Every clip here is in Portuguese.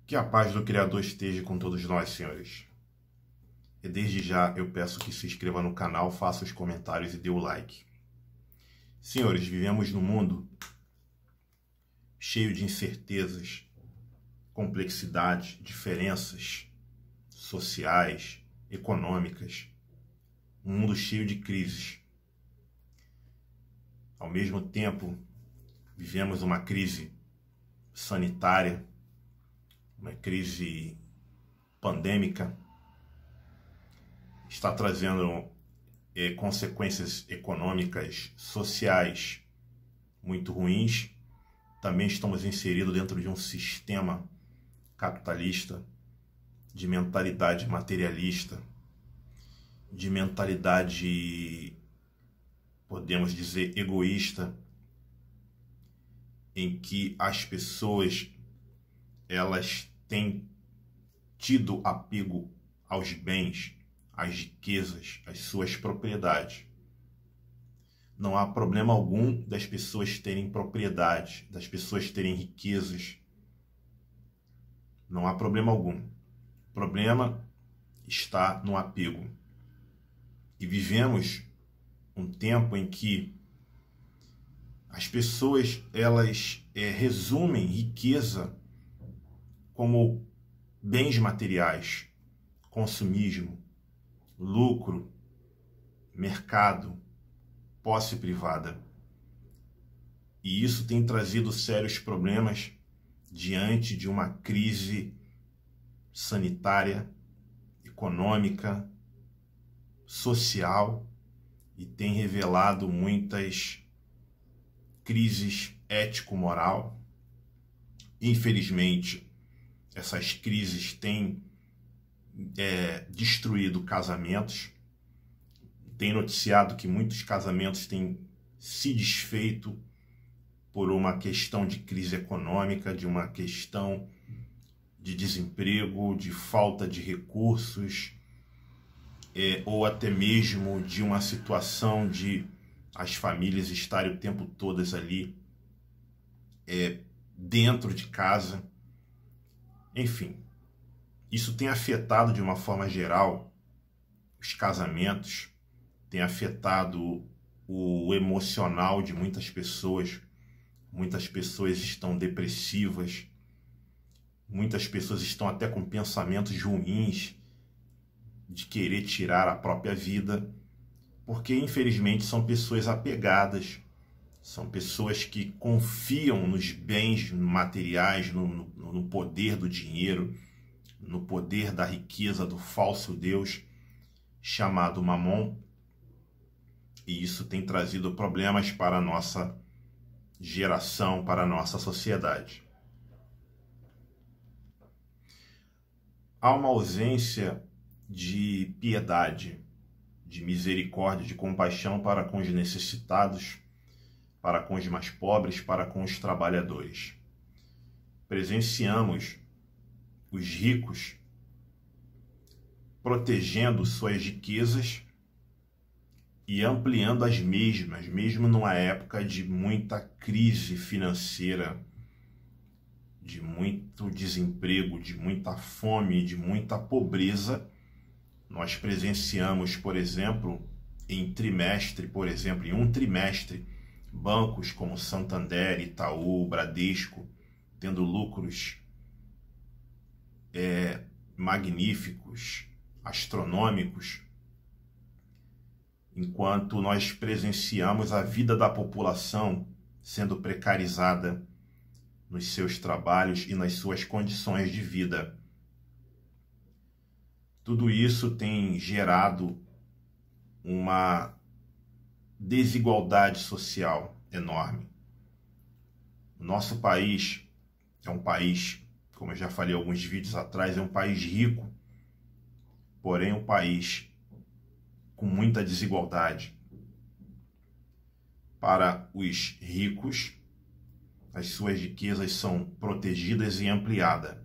Que a paz do Criador esteja com todos nós, senhores. E desde já eu peço que se inscreva no canal, faça os comentários e dê o like. Senhores, vivemos num mundo cheio de incertezas, complexidades, diferenças sociais, econômicas. Um mundo cheio de crises. Ao mesmo tempo, vivemos uma crise sanitária, uma crise pandêmica, está trazendo consequências econômicas, sociais muito ruins. Também estamos inseridos dentro de um sistema capitalista, de mentalidade materialista, de mentalidade, podemos dizer, egoísta, em que as pessoas elas têm tido apego aos bens, às riquezas, às suas propriedades. Não há problema algum das pessoas terem propriedades, das pessoas terem riquezas. Não há problema algum. O problema está no apego. E vivemos um tempo em que as pessoas elas resumem riqueza como bens materiais, consumismo, lucro, mercado, posse privada. E isso tem trazido sérios problemas diante de uma crise sanitária, econômica, social, e tem revelado muitas crises ético-moral. Infelizmente, essas crises têm destruído casamentos. Tem noticiado que muitos casamentos têm se desfeito por uma questão de crise econômica, de uma questão de desemprego, de falta de recursos, ou até mesmo de uma situação de as famílias estarem o tempo todas ali dentro de casa. Enfim, isso tem afetado de uma forma geral os casamentos, tem afetado o emocional de muitas pessoas. Muitas pessoas estão depressivas, muitas pessoas estão até com pensamentos ruins de querer tirar a própria vida, porque infelizmente são pessoas apegadas, são pessoas que confiam nos bens materiais, no poder do dinheiro, no poder da riqueza do falso Deus chamado Mamon. E isso tem trazido problemas para a nossa geração, para a nossa sociedade. Há uma ausência de piedade, de misericórdia, de compaixão para com os necessitados, para com os mais pobres, para com os trabalhadores. Presenciamos os ricos protegendo suas riquezas e ampliando as mesmas, mesmo numa época de muita crise financeira, de muito desemprego, de muita fome, de muita pobreza. Nós presenciamos, por exemplo, em um trimestre, bancos como Santander, Itaú, Bradesco, tendo lucros magníficos, astronômicos, enquanto nós presenciamos a vida da população sendo precarizada nos seus trabalhos e nas suas condições de vida. Tudo isso tem gerado uma desigualdade social enorme. O nosso país é um país, como eu já falei alguns vídeos atrás, é um país rico, porém um país com muita desigualdade. Para os ricos, as suas riquezas são protegidas e ampliadas.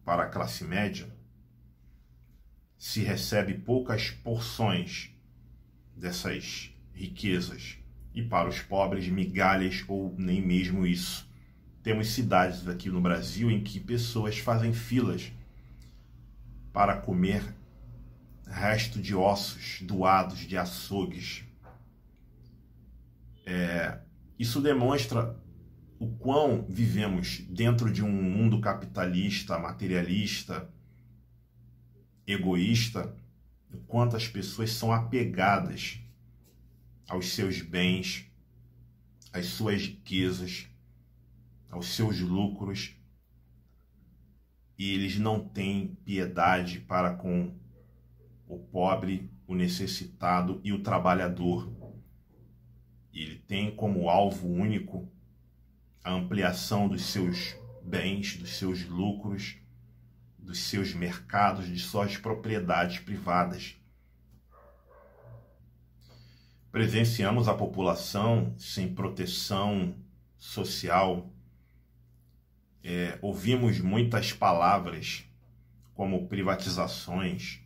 Para a classe média, se recebe poucas porções dessas riquezas. E para os pobres, migalhas ou nem mesmo isso. Temos cidades aqui no Brasil em que pessoas fazem filas para comer resto de ossos doados de açougues. Isso demonstra o quão vivemos dentro de um mundo capitalista, materialista, egoísta, o quanto as pessoas são apegadas aos seus bens, às suas riquezas, aos seus lucros, e eles não têm piedade para com o pobre, o necessitado e o trabalhador. Ele tem como alvo único a ampliação dos seus bens, dos seus lucros, dos seus mercados, de suas propriedades privadas. Presenciamos a população sem proteção social. Ouvimos muitas palavras como privatizações,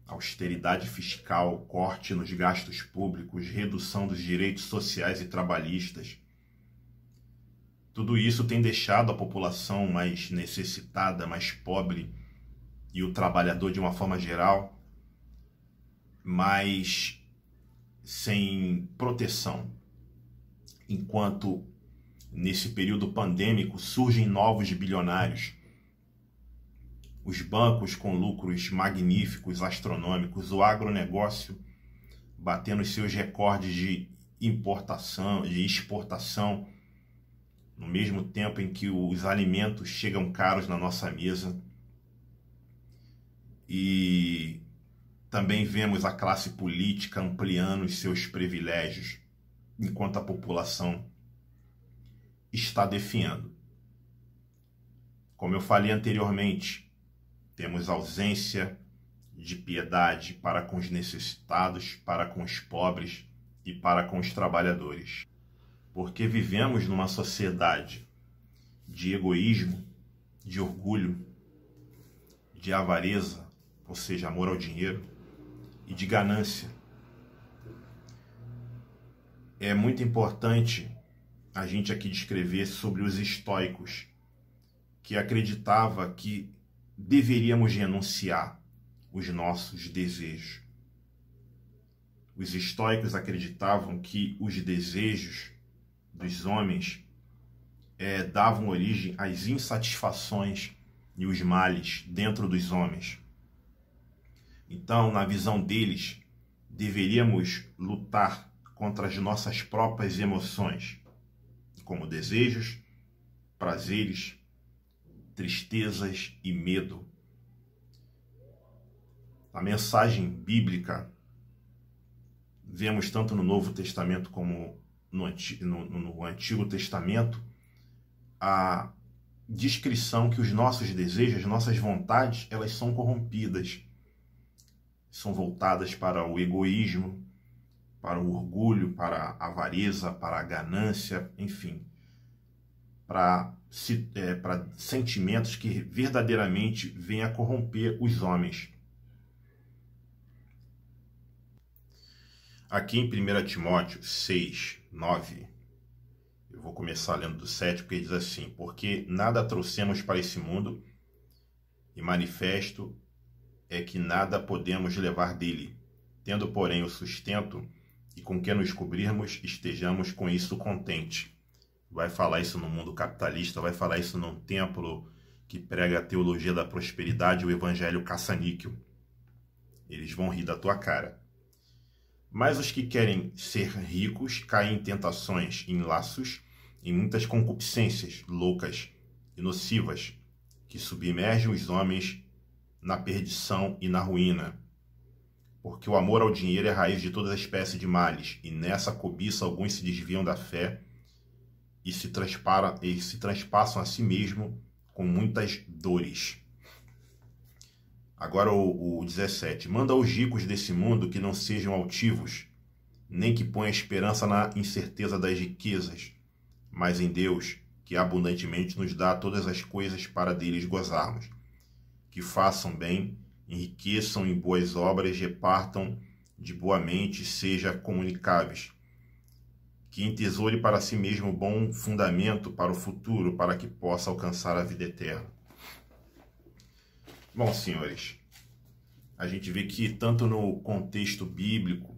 austeridade fiscal, corte nos gastos públicos, redução dos direitos sociais e trabalhistas. Tudo isso tem deixado a população mais necessitada, mais pobre, e o trabalhador, de uma forma geral, mais sem proteção. Enquanto nesse período pandêmico surgem novos bilionários, os bancos com lucros magníficos, astronômicos, o agronegócio batendo os seus recordes de importação, de exportação, no mesmo tempo em que os alimentos chegam caros na nossa mesa. E também vemos a classe política ampliando os seus privilégios, enquanto a população está definhando. Como eu falei anteriormente, temos ausência de piedade para com os necessitados, para com os pobres e para com os trabalhadores. Porque vivemos numa sociedade de egoísmo, de orgulho, de avareza, ou seja, amor ao dinheiro, e de ganância. É muito importante a gente aqui descrever sobre os estoicos, que acreditava que deveríamos renunciar os nossos desejos. Os estoicos acreditavam que os desejos dos homens davam origem às insatisfações e os males dentro dos homens. Então, na visão deles, deveríamos lutar contra as nossas próprias emoções, como desejos, prazeres, tristezas e medo. A mensagem bíblica, vemos tanto no Novo Testamento como no Antigo Testamento, a descrição que os nossos desejos, as nossas vontades, elas são corrompidas. São voltadas para o egoísmo, para o orgulho, para a avareza, para a ganância, enfim, para sentimentos que verdadeiramente vêm a corromper os homens. Aqui em 1 Timóteo 6, 9, eu vou começar lendo do 7, porque diz assim: porque nada trouxemos para esse mundo, e manifesto é que nada podemos levar dele, tendo, porém, o sustento, e com que nos cobrirmos, estejamos com isso contente. Vai falar isso no mundo capitalista, vai falar isso num templo que prega a teologia da prosperidade, o evangelho caça-níquel. Eles vão rir da tua cara. Mas os que querem ser ricos caem em tentações, em laços, em muitas concupiscências loucas e nocivas, que submergem os homens na perdição e na ruína. Porque o amor ao dinheiro é a raiz de toda espécie de males, e nessa cobiça alguns se desviam da fé e se transpassam a si mesmo com muitas dores. Agora o 17. Manda aos ricos desse mundo que não sejam altivos, nem que ponham esperança na incerteza das riquezas, mas em Deus, que abundantemente nos dá todas as coisas para deles gozarmos. Que façam bem, enriqueçam em boas obras, repartam de boa mente, sejam comunicáveis. que entesoure para si mesmo bom fundamento para o futuro, para que possa alcançar a vida eterna. Bom, senhores, a gente vê que tanto no contexto bíblico,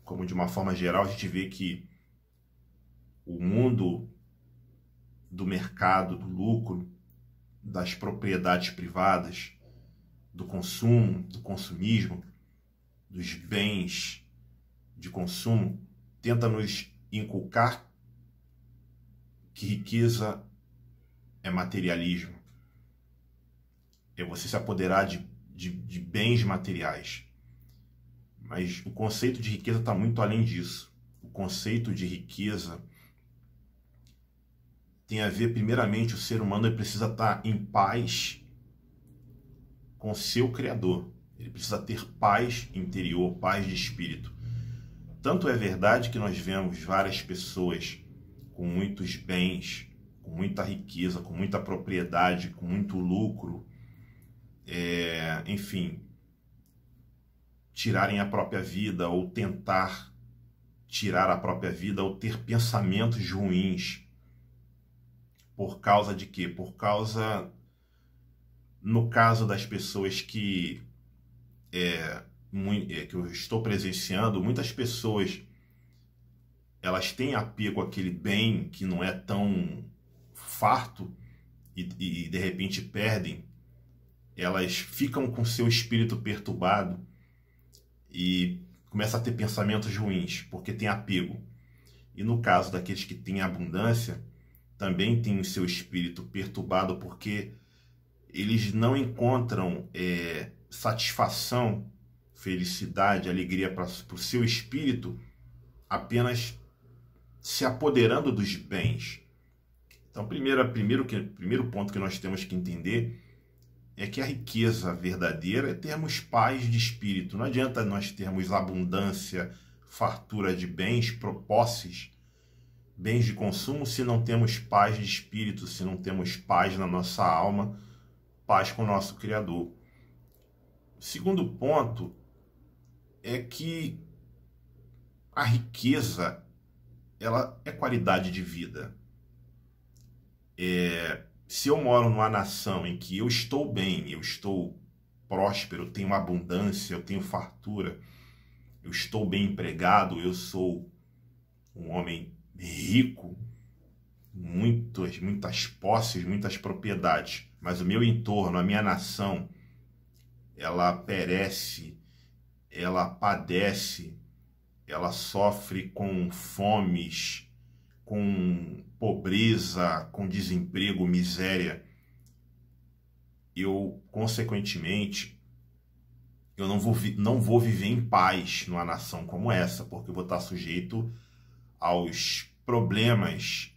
como de uma forma geral, a gente vê que o mundo do mercado, do lucro, das propriedades privadas, do consumo, do consumismo, dos bens de consumo, tenta nos inculcar que riqueza é materialismo. É você se apoderar de bens materiais. Mas o conceito de riqueza está muito além disso. O conceito de riqueza tem a ver, primeiramente, o ser humano precisa estar em paz com seu Criador. Ele precisa ter paz interior, paz de espírito. Tanto é verdade que nós vemos várias pessoas com muitos bens, com muita riqueza, com muita propriedade, com muito lucro, enfim, tirarem a própria vida ou tentar tirar a própria vida ou ter pensamentos ruins. Por causa de quê? Por causa, no caso das pessoas que eu estou presenciando, muitas pessoas elas têm apego àquele bem que não é tão farto e de repente perdem. Elas ficam com seu espírito perturbado e começam a ter pensamentos ruins, porque tem apego. E no caso daqueles que têm abundância, também tem o seu espírito perturbado, porque eles não encontram satisfação, felicidade, alegria para o seu espírito apenas se apoderando dos bens. Então, primeiro ponto que nós temos que entender é que a riqueza verdadeira é termos paz de espírito. Não adianta nós termos abundância, fartura de bens, posses, bens de consumo, se não temos paz de espírito, se não temos paz na nossa alma, paz com o nosso Criador. O segundo ponto é que a riqueza, ela é qualidade de vida. Se eu moro numa nação em que eu estou bem, eu estou próspero, eu tenho abundância, eu tenho fartura, eu estou bem empregado, eu sou um homem rico, muitas posses, muitas propriedades, mas o meu entorno, a minha nação, ela perece, ela padece, ela sofre com fomes, com pobreza, com desemprego, miséria. Eu, consequentemente, eu não vou viver em paz numa nação como essa, porque eu vou estar sujeito aos problemas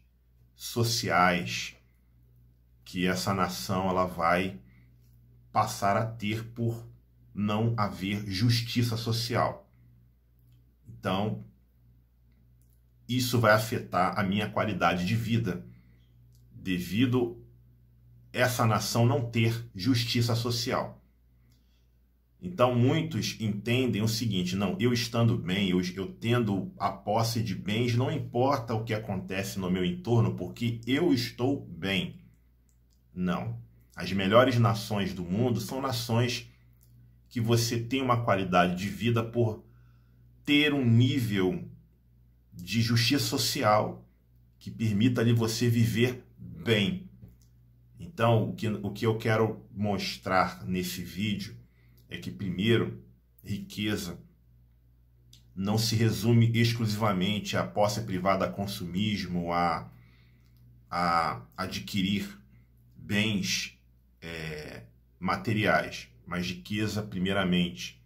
sociais que essa nação ela vai passar a ter por não haver justiça social. Então, isso vai afetar a minha qualidade de vida, devido essa nação não ter justiça social. Então, muitos entendem o seguinte: não, eu estando bem, eu tendo a posse de bens, não importa o que acontece no meu entorno, porque eu estou bem. Não. As melhores nações do mundo são nações que você tem uma qualidade de vida por ter um nível de justiça social que permita ali você viver bem. Então, o que eu quero mostrar nesse vídeo é que, primeiro, riqueza não se resume exclusivamente à posse privada, a consumismo, a adquirir bens materiais, mas riqueza, primeiramente,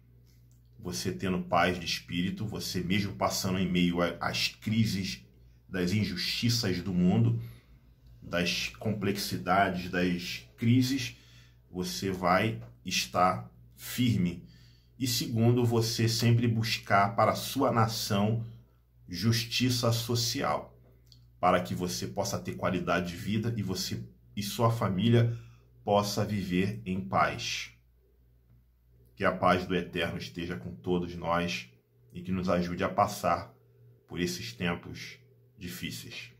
você tendo paz de espírito, você mesmo passando em meio às crises, das injustiças do mundo, das complexidades das crises, você vai estar firme. E segundo, você sempre buscar para a sua nação justiça social, para que você possa ter qualidade de vida e você e sua família possa viver em paz. Que a paz do Eterno esteja com todos nós, e que nos ajude a passar por esses tempos difíceis.